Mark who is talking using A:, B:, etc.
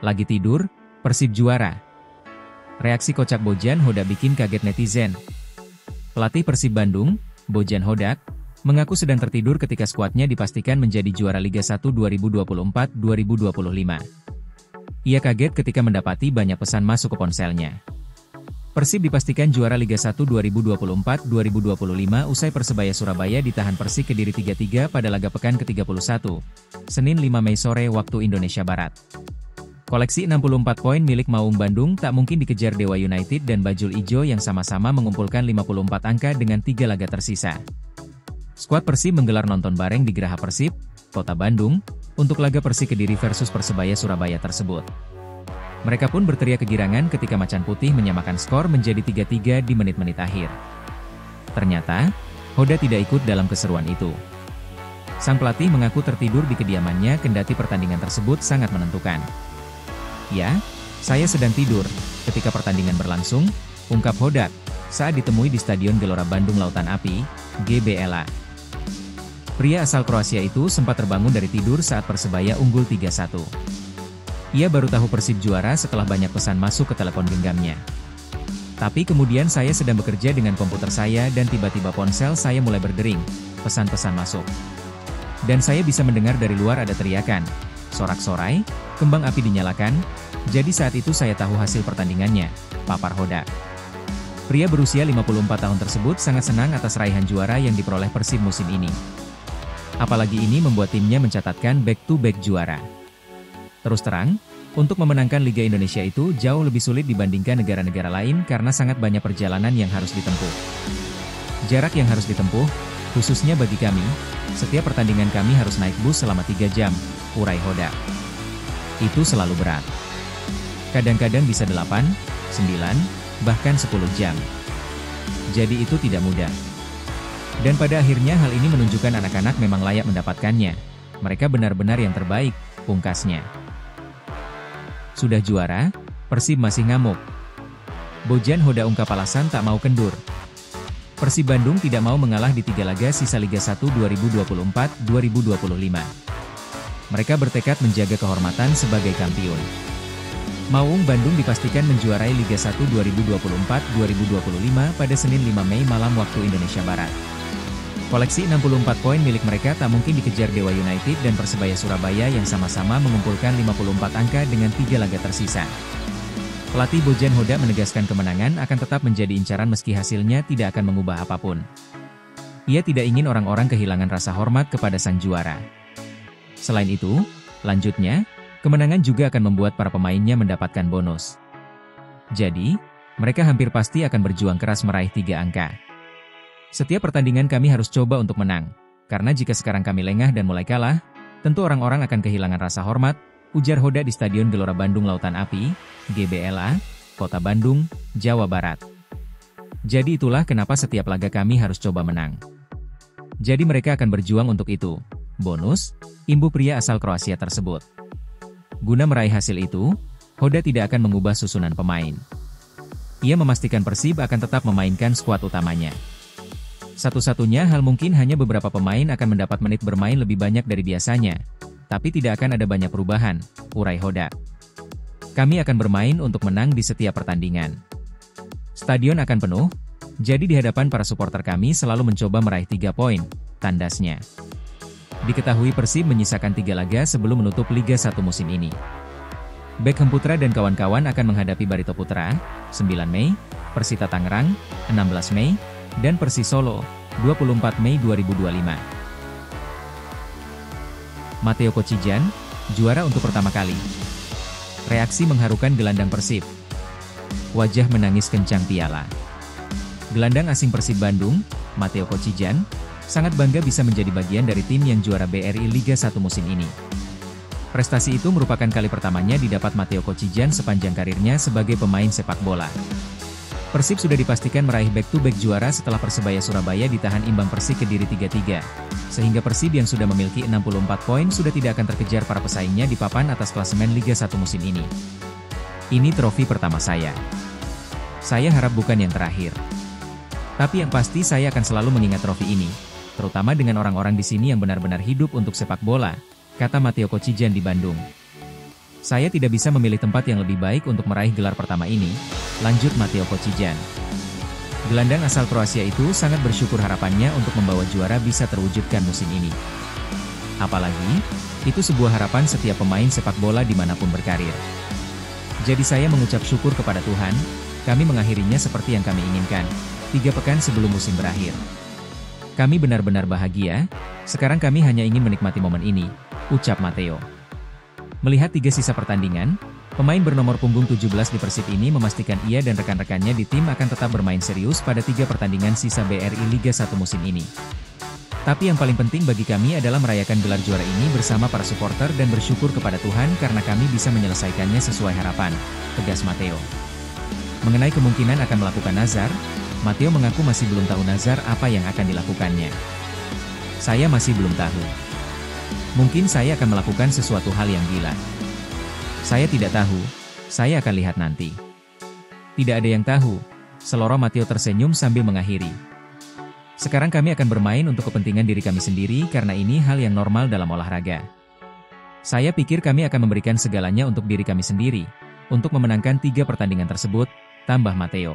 A: Lagi tidur, Persib juara. Reaksi kocak Bojan Hodak bikin kaget netizen. Pelatih Persib Bandung, Bojan Hodak, mengaku sedang tertidur ketika skuadnya dipastikan menjadi juara Liga 1 2024-2025. Ia kaget ketika mendapati banyak pesan masuk ke ponselnya. Persib dipastikan juara Liga 1 2024-2025 usai Persebaya Surabaya ditahan Persik Kediri 3-3 pada laga pekan ke-31, Senin 5 Mei sore waktu Indonesia Barat. Koleksi 64 poin milik Maung Bandung tak mungkin dikejar Dewa United dan Bajul Ijo yang sama-sama mengumpulkan 54 angka dengan 3 laga tersisa. Skuad Persib menggelar nonton bareng di Geraha Persib, Kota Bandung, untuk laga Persik Kediri versus Persebaya Surabaya tersebut. Mereka pun berteriak kegirangan ketika Macan Putih menyamakan skor menjadi 3-3 di menit-menit akhir. Ternyata, Hoda tidak ikut dalam keseruan itu. Sang pelatih mengaku tertidur di kediamannya kendati pertandingan tersebut sangat menentukan. "Ya, saya sedang tidur ketika pertandingan berlangsung," ungkap Hodak saat ditemui di Stadion Gelora Bandung Lautan Api, GBLA. Pria asal Kroasia itu sempat terbangun dari tidur saat Persebaya unggul 3-1. Ia baru tahu Persib juara setelah banyak pesan masuk ke telepon genggamnya. "Tapi kemudian saya sedang bekerja dengan komputer saya dan tiba-tiba ponsel saya mulai berdering, pesan-pesan masuk. Dan saya bisa mendengar dari luar ada teriakan, sorak-sorai, kembang api dinyalakan, jadi saat itu saya tahu hasil pertandingannya," papar Hodak. Pria berusia 54 tahun tersebut sangat senang atas raihan juara yang diperoleh Persib musim ini. Apalagi ini membuat timnya mencatatkan back-to-back juara. Terus terang, untuk memenangkan Liga Indonesia itu jauh lebih sulit dibandingkan negara-negara lain karena sangat banyak perjalanan yang harus ditempuh. Jarak yang harus ditempuh, khususnya bagi kami, setiap pertandingan kami harus naik bus selama 3 jam, urai Hodak. Itu selalu berat. Kadang-kadang bisa 8, 9, bahkan 10 jam. Jadi itu tidak mudah. Dan pada akhirnya hal ini menunjukkan anak-anak memang layak mendapatkannya. Mereka benar-benar yang terbaik, pungkasnya. Sudah juara, Persib masih ngamuk. Bojan Hodak ungkap alasan tak mau kendur. Persib Bandung tidak mau mengalah di 3 laga sisa Liga 1 2024-2025. Mereka bertekad menjaga kehormatan sebagai kampiun. Maung Bandung dipastikan menjuarai Liga 1 2024-2025 pada Senin 5 Mei malam waktu Indonesia Barat. Koleksi 64 poin milik mereka tak mungkin dikejar Dewa United dan Persebaya Surabaya yang sama-sama mengumpulkan 54 angka dengan 3 laga tersisa. Pelatih Bojan Hodak menegaskan kemenangan akan tetap menjadi incaran meski hasilnya tidak akan mengubah apapun. Ia tidak ingin orang-orang kehilangan rasa hormat kepada sang juara. Selain itu, lanjutnya, kemenangan juga akan membuat para pemainnya mendapatkan bonus. Jadi, mereka hampir pasti akan berjuang keras meraih 3 angka. "Setiap pertandingan kami harus coba untuk menang, karena jika sekarang kami lengah dan mulai kalah, tentu orang-orang akan kehilangan rasa hormat," ujar Hodak di Stadion Gelora Bandung Lautan Api, GBLA, Kota Bandung, Jawa Barat. "Jadi itulah kenapa setiap laga kami harus coba menang. Jadi mereka akan berjuang untuk itu." Bonus, imbuh pria asal Kroasia tersebut. Guna meraih hasil itu, Hodak tidak akan mengubah susunan pemain. Ia memastikan Persib akan tetap memainkan skuad utamanya. Satu-satunya hal mungkin hanya beberapa pemain akan mendapat menit bermain lebih banyak dari biasanya, tapi tidak akan ada banyak perubahan, urai Hodak. "Kami akan bermain untuk menang di setiap pertandingan. Stadion akan penuh, jadi di hadapan para supporter kami selalu mencoba meraih 3 poin, tandasnya. Diketahui Persib menyisakan 3 laga sebelum menutup Liga 1 musim ini. Beckham Putra dan kawan-kawan akan menghadapi Barito Putra, 9 Mei, Persita Tangerang, 16 Mei, dan Persis Solo, 24 Mei 2025. Matteo Kocijan, juara untuk pertama kali. Reaksi mengharukan gelandang Persib. Wajah menangis kencang piala. Gelandang asing Persib Bandung, Matteo Kocijan, sangat bangga bisa menjadi bagian dari tim yang juara BRI Liga 1 musim ini. Prestasi itu merupakan kali pertamanya didapat Matteo Kocijan sepanjang karirnya sebagai pemain sepak bola. Persib sudah dipastikan meraih back-to-back juara setelah Persebaya Surabaya ditahan imbang Persik Kediri 3-3, sehingga Persib yang sudah memiliki 64 poin sudah tidak akan terkejar para pesaingnya di papan atas klasemen Liga 1 musim ini. "Ini trofi pertama saya. Saya harap bukan yang terakhir. Tapi yang pasti saya akan selalu mengingat trofi ini, terutama dengan orang-orang di sini yang benar-benar hidup untuk sepak bola," kata Matteo Kocijan di Bandung. Saya tidak bisa memilih tempat yang lebih baik untuk meraih gelar pertama ini, lanjut Mateo Kocijan. Gelandang asal Kroasia itu sangat bersyukur harapannya untuk membawa juara bisa terwujudkan musim ini. Apalagi, itu sebuah harapan setiap pemain sepak bola dimanapun berkarir. Jadi saya mengucap syukur kepada Tuhan, kami mengakhirinya seperti yang kami inginkan, 3 pekan sebelum musim berakhir. Kami benar-benar bahagia, sekarang kami hanya ingin menikmati momen ini, ucap Mateo. Melihat 3 sisa pertandingan, pemain bernomor punggung 17 di Persib ini memastikan ia dan rekan-rekannya di tim akan tetap bermain serius pada 3 pertandingan sisa BRI Liga 1 musim ini. Tapi yang paling penting bagi kami adalah merayakan gelar juara ini bersama para supporter dan bersyukur kepada Tuhan karena kami bisa menyelesaikannya sesuai harapan, tegas Mateo. Mengenai kemungkinan akan melakukan nazar, Mateo mengaku masih belum tahu nazar apa yang akan dilakukannya. Saya masih belum tahu. Mungkin saya akan melakukan sesuatu hal yang gila. Saya tidak tahu, saya akan lihat nanti. Tidak ada yang tahu, seloroh Mateo tersenyum sambil mengakhiri. Sekarang kami akan bermain untuk kepentingan diri kami sendiri karena ini hal yang normal dalam olahraga. Saya pikir kami akan memberikan segalanya untuk diri kami sendiri, untuk memenangkan 3 pertandingan tersebut, tambah Mateo.